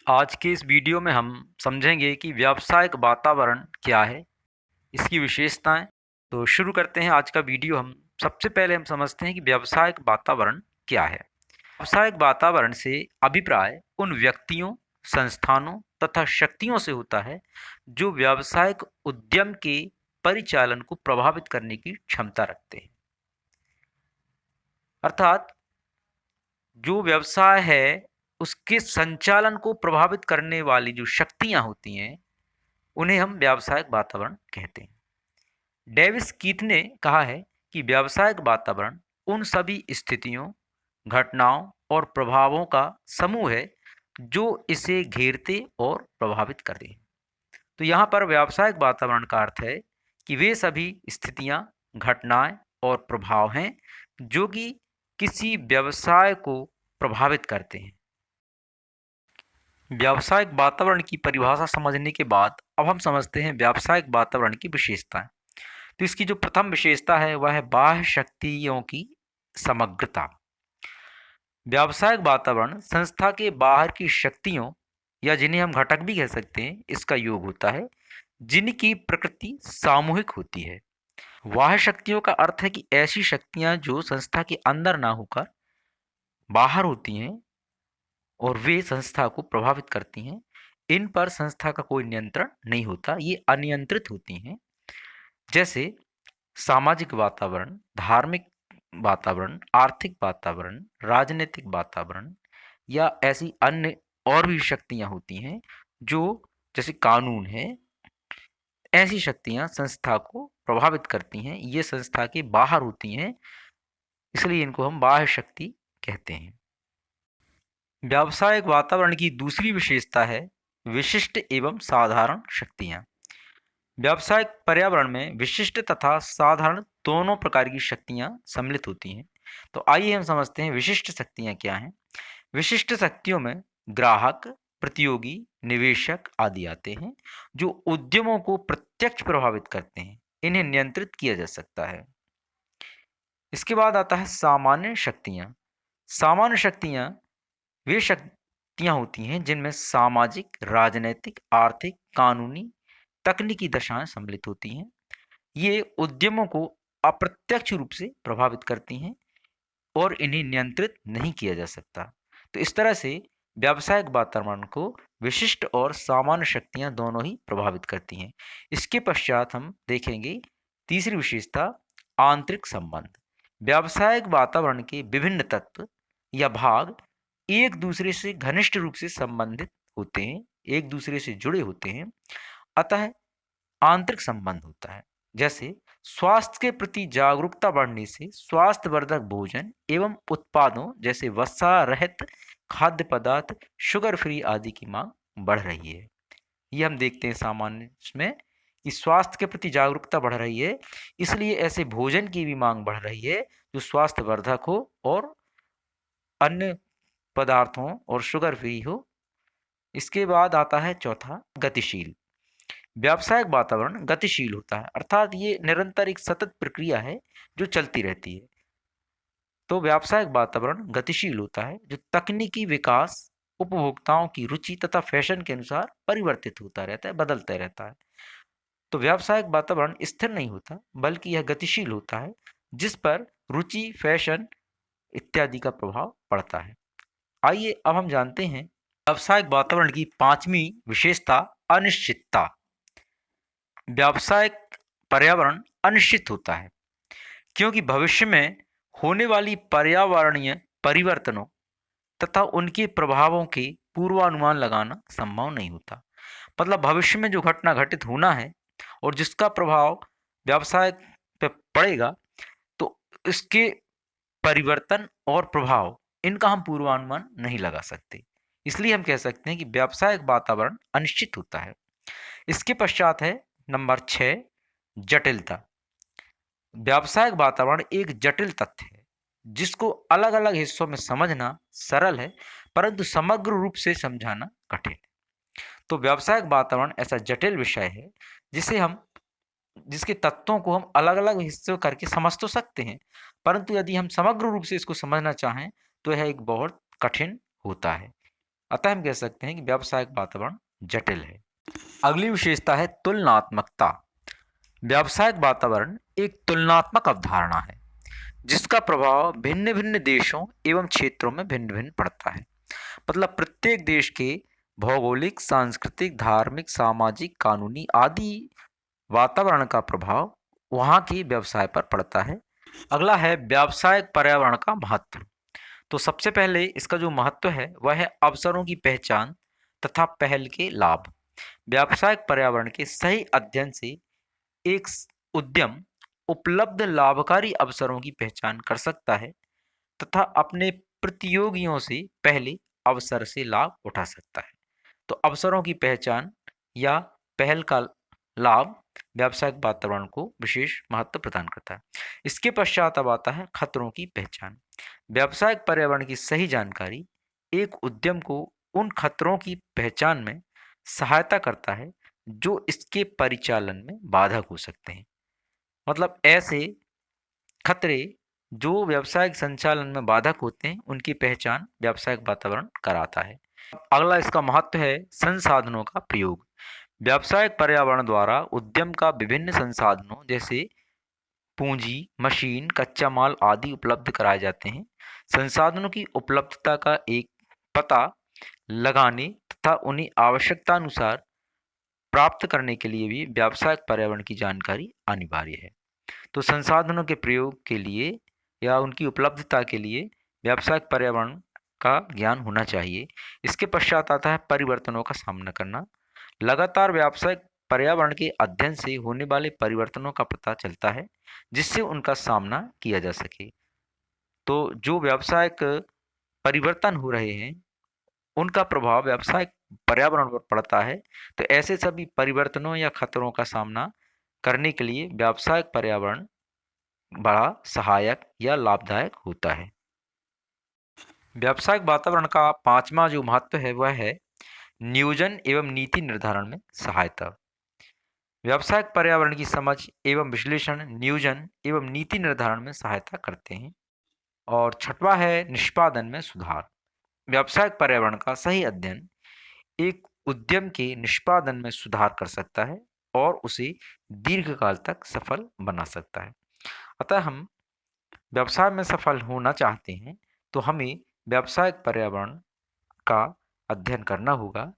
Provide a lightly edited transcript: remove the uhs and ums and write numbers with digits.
आज के इस वीडियो में हम समझेंगे कि व्यावसायिक वातावरण क्या है, इसकी विशेषताएं। तो शुरू करते हैं आज का वीडियो। हम सबसे पहले हम समझते हैं कि व्यावसायिक वातावरण क्या है। व्यावसायिक वातावरण से अभिप्राय उन व्यक्तियों, संस्थानों तथा शक्तियों से होता है जो व्यावसायिक उद्यम के परिचालन को प्रभावित करने की क्षमता रखते हैं। अर्थात जो व्यवसाय है उसके संचालन को प्रभावित करने वाली जो शक्तियां होती हैं उन्हें हम व्यावसायिक वातावरण कहते हैं। डेविस कीथ ने कहा है कि व्यावसायिक वातावरण उन सभी स्थितियों, घटनाओं और प्रभावों का समूह है जो इसे घेरते और प्रभावित करते हैं। तो यहाँ पर व्यावसायिक वातावरण का अर्थ है कि वे सभी स्थितियाँ, घटनाएं और प्रभाव हैं जो कि किसी व्यवसाय को प्रभावित करते हैं। व्यावसायिक वातावरण की परिभाषा समझने के बाद अब हम समझते हैं व्यावसायिक वातावरण की विशेषताएं। तो इसकी जो प्रथम विशेषता है वह है बाह्य शक्तियों की समग्रता। व्यावसायिक वातावरण संस्था के बाहर की शक्तियों या जिन्हें हम घटक भी कह सकते हैं इसका योग होता है, जिनकी प्रकृति सामूहिक होती है। बाह्य शक्तियों का अर्थ है कि ऐसी शक्तियां जो संस्था के अंदर ना होकर बाहर होती हैं और वे संस्था को प्रभावित करती हैं। इन पर संस्था का कोई नियंत्रण नहीं होता, ये अनियंत्रित होती हैं। जैसे सामाजिक वातावरण, धार्मिक वातावरण, आर्थिक वातावरण, राजनीतिक वातावरण या ऐसी अन्य और भी शक्तियां होती हैं जो जैसे कानून है, ऐसी शक्तियां संस्था को प्रभावित करती हैं। ये संस्था के बाहर होती हैं, इसलिए इनको हम बाह्य शक्ति कहते हैं। व्यावसायिक वातावरण की दूसरी विशेषता है विशिष्ट एवं साधारण शक्तियां। व्यावसायिक पर्यावरण में विशिष्ट तथा साधारण दोनों प्रकार की शक्तियां सम्मिलित होती हैं। तो आइए हम समझते हैं विशिष्ट शक्तियां क्या हैं। विशिष्ट शक्तियों में ग्राहक, प्रतियोगी, निवेशक आदि आते हैं जो उद्यमों को प्रत्यक्ष प्रभावित करते हैं। इन्हें नियंत्रित किया जा सकता है। इसके बाद आता है सामान्य शक्तियां। सामान्य शक्तियां वे शक्तियां होती हैं जिनमें सामाजिक, राजनैतिक, आर्थिक, कानूनी, तकनीकी दशाएं सम्मिलित होती हैं। ये उद्यमों को अप्रत्यक्ष रूप से प्रभावित करती हैं और इन्हें नियंत्रित नहीं किया जा सकता। तो इस तरह से व्यावसायिक वातावरण को विशिष्ट और सामान्य शक्तियां दोनों ही प्रभावित करती हैं। इसके पश्चात हम देखेंगे तीसरी विशेषता, आंतरिक संबंध। व्यावसायिक वातावरण के विभिन्न तत्व या भाग एक दूसरे से घनिष्ठ रूप से संबंधित होते हैं, एक दूसरे से जुड़े होते हैं, अतः आंतरिक संबंध होता है। जैसे स्वास्थ्य के प्रति जागरूकता बढ़ने से स्वास्थ्यवर्धक भोजन एवं उत्पादों जैसे वसा रहित खाद्य पदार्थ, शुगर फ्री आदि की मांग बढ़ रही है। ये हम देखते हैं सामान्य में कि स्वास्थ्य के प्रति जागरूकता बढ़ रही है, इसलिए ऐसे भोजन की भी मांग बढ़ रही है जो स्वास्थ्यवर्धक हो और अन्य पदार्थों और शुगर फ्री हो। इसके बाद आता है चौथा, गतिशील। व्यावसायिक वातावरण गतिशील होता है, अर्थात ये निरंतर एक सतत प्रक्रिया है जो चलती रहती है। तो व्यावसायिक वातावरण गतिशील होता है जो तकनीकी विकास, उपभोक्ताओं की रुचि तथा फैशन के अनुसार परिवर्तित होता रहता है, बदलता रहता है। तो व्यावसायिक वातावरण स्थिर नहीं होता बल्कि यह गतिशील होता है जिस पर रुचि, फैशन इत्यादि का प्रभाव पड़ता है। आइए अब हम जानते हैं व्यावसायिक वातावरण की पांचवी विशेषता, अनिश्चितता। व्यावसायिक पर्यावरण अनिश्चित होता है क्योंकि भविष्य में होने वाली पर्यावरणीय परिवर्तनों तथा उनके प्रभावों के पूर्वानुमान लगाना संभव नहीं होता। मतलब भविष्य में जो घटना घटित होना है और जिसका प्रभाव व्यवसाय पे पड़ेगा, तो इसके परिवर्तन और प्रभाव इनका हम पूर्वानुमान नहीं लगा सकते। इसलिए हम कह सकते हैं कि व्यावसायिक वातावरण अनिश्चित होता है। इसके पश्चात है नंबर 6, जटिलता। व्यावसायिक वातावरण एक जटिल तथ्य है जिसको अलग अलग हिस्सों में समझना सरल है परंतु समग्र रूप से समझाना कठिन है। तो व्यावसायिक वातावरण ऐसा जटिल विषय है जिसके तत्वों को हम अलग अलग हिस्सों करके समझ तो सकते हैं, परंतु यदि हम समग्र रूप से इसको समझना चाहें तो यह एक बहुत कठिन होता है। अतः हम कह सकते हैं कि व्यावसायिक वातावरण जटिल है। अगली विशेषता है तुलनात्मकता। व्यावसायिक वातावरण एक तुलनात्मक अवधारणा है जिसका प्रभाव भिन्न भिन्न देशों एवं क्षेत्रों में भिन्न भिन्न पड़ता है। मतलब प्रत्येक देश के भौगोलिक, सांस्कृतिक, धार्मिक, सामाजिक, कानूनी आदि वातावरण का प्रभाव वहाँ की व्यवसाय पर पड़ता है। अगला है व्यावसायिक पर्यावरण का महत्व। तो सबसे पहले इसका जो महत्व है वह है अवसरों की पहचान तथा पहल के लाभ। व्यावसायिक पर्यावरण के सही अध्ययन से एक उद्यम उपलब्ध लाभकारी अवसरों की पहचान कर सकता है तथा अपने प्रतियोगियों से पहले अवसर से लाभ उठा सकता है। तो अवसरों की पहचान या पहल का लाभ व्यावसायिक वातावरण को विशेष महत्व प्रदान करता है। इसके पश्चात अब आता है खतरों की पहचान। व्यावसायिक पर्यावरण की सही जानकारी एक उद्यम को उन खतरों की पहचान में सहायता करता है जो इसके परिचालन में बाधक हो सकते हैं। मतलब ऐसे खतरे जो व्यावसायिक संचालन में बाधक होते हैं उनकी पहचान व्यावसायिक वातावरण कराता है। अगला इसका महत्व है संसाधनों का प्रयोग। व्यावसायिक पर्यावरण द्वारा उद्यम का विभिन्न संसाधनों जैसे पूंजी, मशीन, कच्चा माल आदि उपलब्ध कराए जाते हैं। संसाधनों की उपलब्धता का एक पता लगाने तथा उन्हें आवश्यकतानुसार प्राप्त करने के लिए भी व्यावसायिक पर्यावरण की जानकारी अनिवार्य है। तो संसाधनों के प्रयोग के लिए या उनकी उपलब्धता के लिए व्यावसायिक पर्यावरण का ज्ञान होना चाहिए। इसके पश्चात आता है परिवर्तनों का सामना करना। लगातार व्यावसायिक पर्यावरण के अध्ययन से होने वाले परिवर्तनों का पता चलता है जिससे उनका सामना किया जा सके। तो जो व्यावसायिक परिवर्तन हो रहे हैं उनका प्रभाव व्यावसायिक पर्यावरण पर पड़ता है। तो ऐसे सभी परिवर्तनों या खतरों का सामना करने के लिए व्यावसायिक पर्यावरण बड़ा सहायक या लाभदायक होता है। व्यावसायिक वातावरण का पांचवा जो महत्व है वह है नियोजन एवं नीति निर्धारण में सहायता। व्यावसायिक पर्यावरण की समझ एवं विश्लेषण नियोजन एवं नीति निर्धारण में सहायता करते हैं। और छठवां है निष्पादन में सुधार। व्यावसायिक पर्यावरण का सही अध्ययन एक उद्यम के निष्पादन में सुधार कर सकता है और उसे दीर्घकाल तक सफल बना सकता है। अतः हम व्यवसाय में सफल होना चाहते हैं तो हमें व्यावसायिक पर्यावरण का अध्ययन करना होगा